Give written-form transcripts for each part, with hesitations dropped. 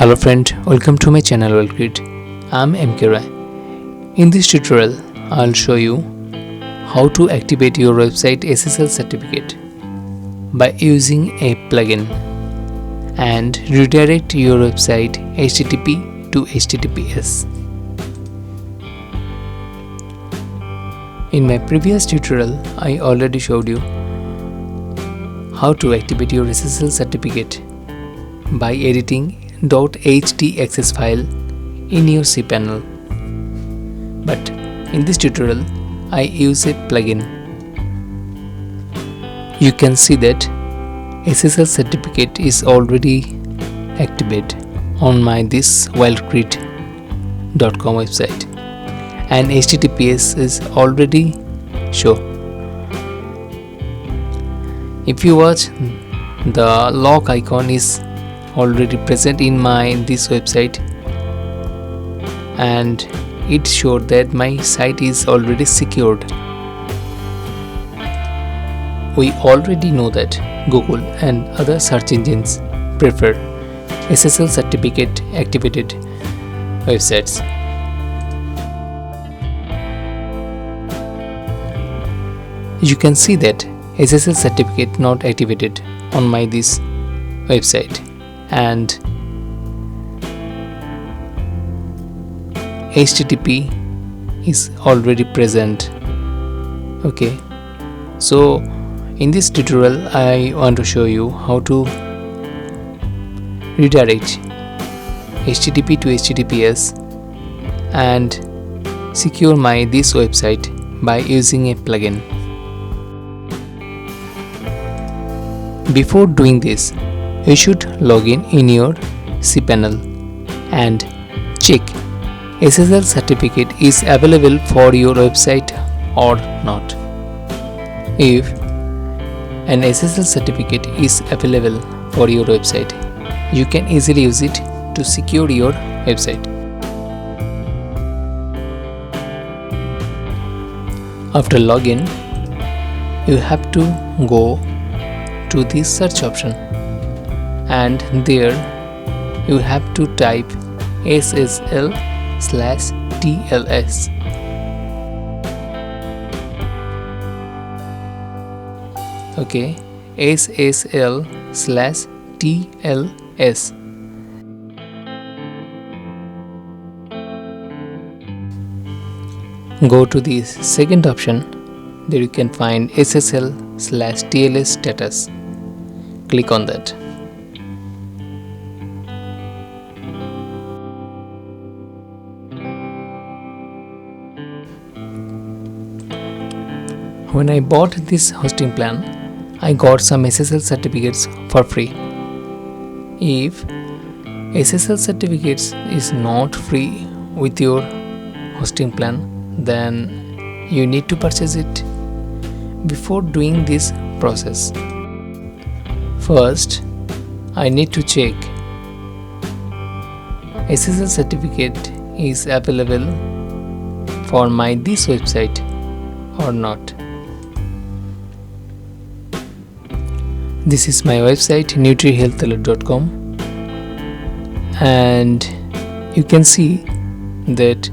Hello friend, welcome to my channel WildCreed. I'm MK Rai. In this tutorial, I'll show you how to activate your website SSL certificate by using a plugin and redirect your website HTTP to HTTPS. In my previous tutorial, I already showed you how to activate your SSL certificate by editing .htaccess file in your cPanel. But in this tutorial, I use a plugin. You can see that SSL certificate is already activated on my this WildCreed.com website, and HTTPS is already show. If you watch, the lock icon is already present in my this website, and it showed that my site is already secured. We already know that Google and other search engines prefer SSL certificate activated websites. You can see that SSL certificate not activated on my this website, and HTTP is already present. Okay, so in this tutorial I want to show you how to redirect HTTP to HTTPS and secure my this website by using a plugin. Before doing this, you should log in your cPanel and check SSL certificate is available for your website or not. If an SSL certificate is available for your website, you can easily use it to secure your website. After login, you have to go to the search option, and there you have to type SSL/TLS. Okay, SSL/TLS. Go to the second option. There you can find SSL/TLS status. Click on that. When I bought this hosting plan, I got some SSL certificates for free. If SSL certificates is not free with your hosting plan, then you need to purchase it. Before doing this process, first I need to check SSL certificate is available for my this website or not. This is my website nutrihealthalert.com, and you can see that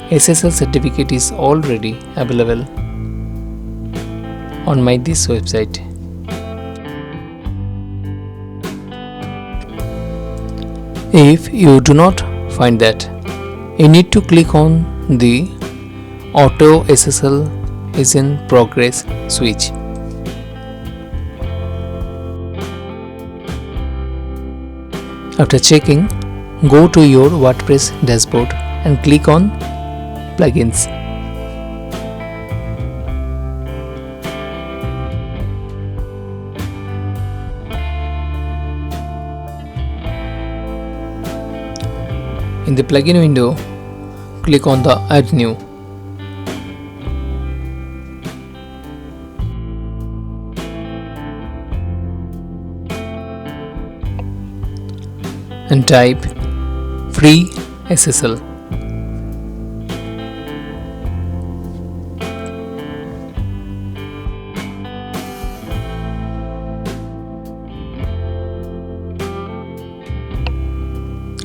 SSL certificate is already available on my this website. If you do not find that, you need to click on the Auto SSL is in progress switch. After checking, go to your WordPress dashboard and click on Plugins. In the plugin window, click on the Add New. And type Free SSL.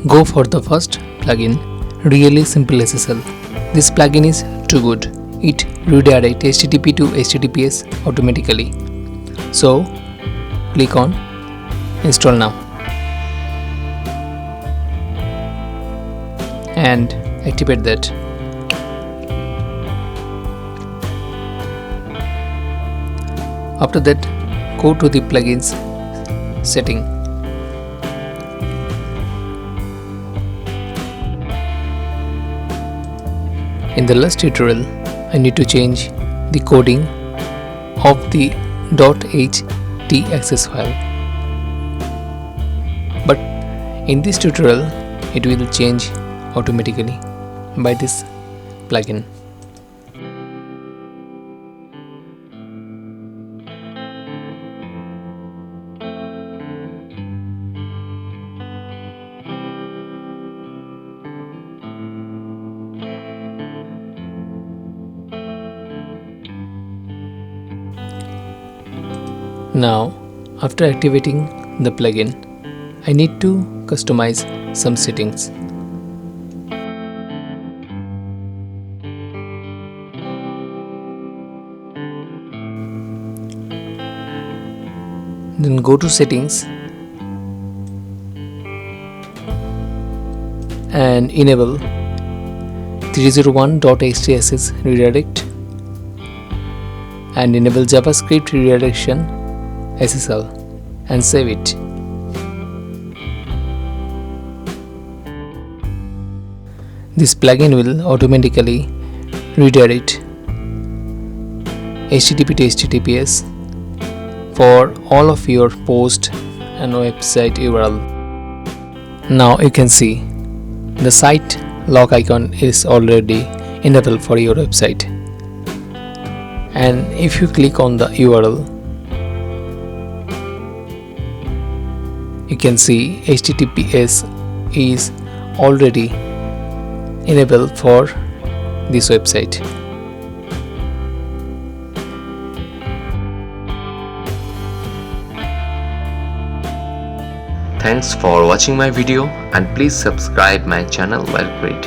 Go for the first plugin, Really Simple SSL. This plugin is too good. It redirects HTTP to HTTPS automatically. So click on Install now and activate that. After that, go to the plugins setting. In the last tutorial, I need to change the coding of the .htaccess file, but in this tutorial it will change automatically by this plugin. Now, after activating the plugin, I need to customize some settings. Then go to settings and enable 301.htaccess redirect and enable JavaScript redirection SSL and save it. This plugin will automatically redirect HTTP to HTTPS for all of your post and website URL. Now you can see the site log icon is already enabled for your website, and if you click on the URL, you can see HTTPS is already enabled for this website. Thanks for watching my video and please subscribe my channel WildCreed.